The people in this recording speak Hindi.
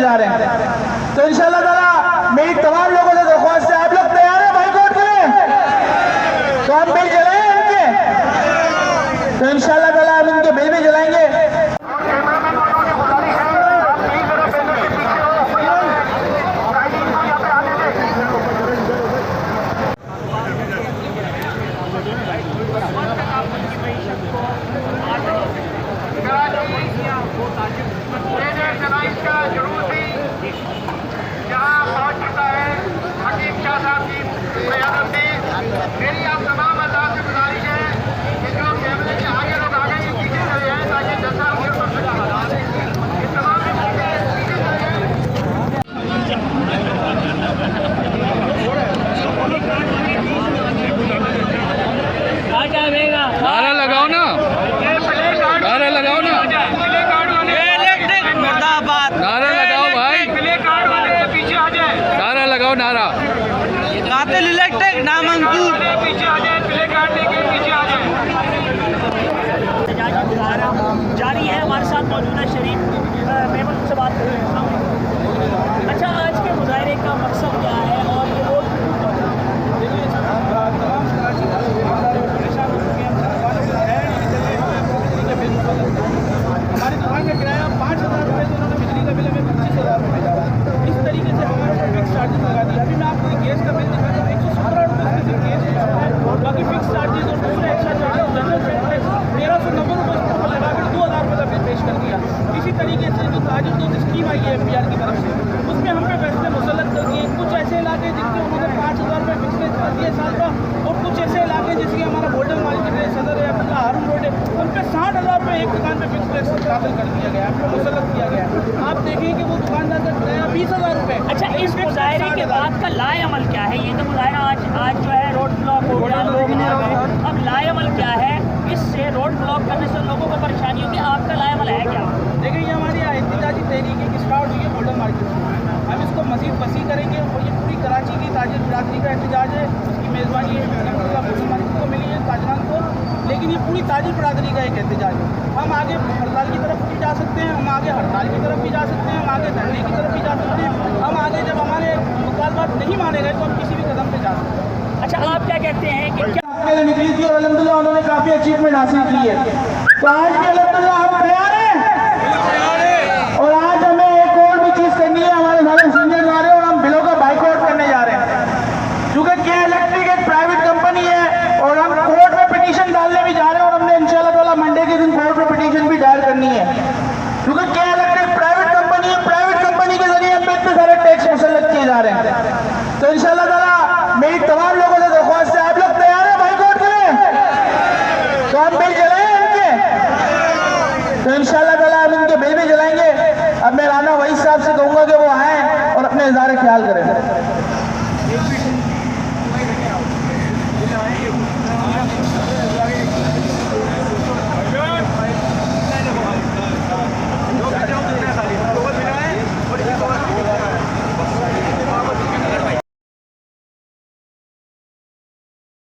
जा रहे हैं। तो इंशाल्लाह ताला मेरी तमाम लोगों से दरख्वास्त है, आप लोग तैयार हैं बाइकआउट के लिए? तो हम बिल जलाएं इनके, तो इंशाल्लाह ताला हम इनके बिल भी जलाएंगे। मेरी आप तमाम आजाद से गुजारिश है कि जो कैमरे के आगे लोग आ गए ये पीछे चले हैं ताकि जैसा हम ये तमाम पीछे नारा लगाओ ना, नारा लगाओ ना, नारा लगाओ भाई, प्ले कार्ड वाले पीछे आ जाए, नारा लगाओ, नारा कातिल इलेक्टेड नामंजूर पीछे आ जाए, प्ले कार्ड लेके पीछे आ जाए। जारी है। हमारे साथ मौजूद है शरीफ मेमन से बात कर रहे हैं। अच्छा, आज के मुजाहरे का मकसद क्या है और ये रोड हमारी दुकान का किराया 5,000 रुपये, तो उन्होंने बिजली का बिल हमें 25,000 रुपये जा रहा है। इस तरीके से हमारे फिक्स चार्जेस लगा दिया। अभी मैं आपको गैस का बिल दिखा दूँ, 117 रुपये उसके गैस है, बाकी फिक्स चार्जेस और दूसरे एक्स्ट्रा चार्जेस जनरल टैक्स 1,390 रुपये उसको लगा कर 2,000 रुपये का बिल पेश कर दिया। इसी तरीके से जो ताजिर जो स्कीम आई है MPR की तरफ से, उसमें हम पे फैसले मुसल्लत कर दिए। कुछ ऐसे इलाके जिसके उन्होंने 5,000 रुपये फिक्स कर दिए साल का, और कुछ ऐसे इलाके जैसे कि हमारा गोल्डन मार्केट है, सदर है, अपना हारून रोड है, उन पर 60,000 रुपये एक दुकान पर फिक्स टैक्स दाखिल कर दिया गया है, मुसल्लत किया गया है। आप देखें कि वो दुकानदार का किराया 20,000 रुपये। अच्छा, इस मुजाहरे के बाद का लाए अमल क्या है? ये तो मुजाहरा आज जो है रोड ब्लॉक हो गया, लोग नहीं आ गए, अब लाए अमल क्या है? इससे रोड ब्लॉक करने से लोगों को परेशानी होगी, आपका लाए अमल है क्या? देखिए, ये हमारी एहतजाजी तहरीक की स्टार्ट हुई है गोल्डन मार्केट से। हम इसको मज़ीद वसी करेंगे और ये पूरी कराची की ताजिर बिरादरी का एहतजाज है। उसकी मेज़बानी गोल्डन मार्केट को मिली है, ताजरान को, लेकिन ये पूरी ताजिर बिरादरी का एक एहतजाज है। हम आगे हड़ताल की तरफ भी जा सकते हैं, हम आगे हड़ताल की तरफ भी जा सकते हैं, हम आगे धरने की तरफ भी जा सकते हैं, हम आगे जब हमारे मुतालबात नहीं माने गए तो हम किसी भी कदम पर जा सकते हैं। अच्छा, आप क्या कहते हैं कि क्या निकली थी और अल्हम्दुलिल्लाह उन्होंने काफ़ी अचीवमेंट हासिल की है। तो आज भी अल्हम्दुलिल्लाह हम तैयार हैं, और आज हमें एक और भी चीज़ करनी है। हमारे सारे सीनियर आ रहे हैं और हम बिलों का बाइकआउट करने जा रहे हैं, क्योंकि क्या इलेक्ट्रिक एक प्राइवेट कंपनी है और हम कोर्ट में पिटीशन डालने भी जा रहे हैं, और हमने इंशाल्लाह ताला मंडे के दिन कोर्ट में पिटीशन भी दायर करनी है, क्योंकि क्या इलेक्ट्रिक प्राइवेट कंपनी है, प्राइवेट कंपनी के जरिए हम पे इतने सारे टैक्स मुसल्लत किए जा रहे हैं। तो इंशाल्लाह ताला मेरी तमाम लोगों से दरख्वास्त है, आप लोग तैयार हैं बाइकआउट के लिए? तो हम बिल जलाएं इनके, तो इंशाल्लाह ताला हम इनके बिल भी जलाएंगे। अब मैं राना वहीद साहब से कहूँगा कि वो आएँ और अपने इज़हार ख्याल करें।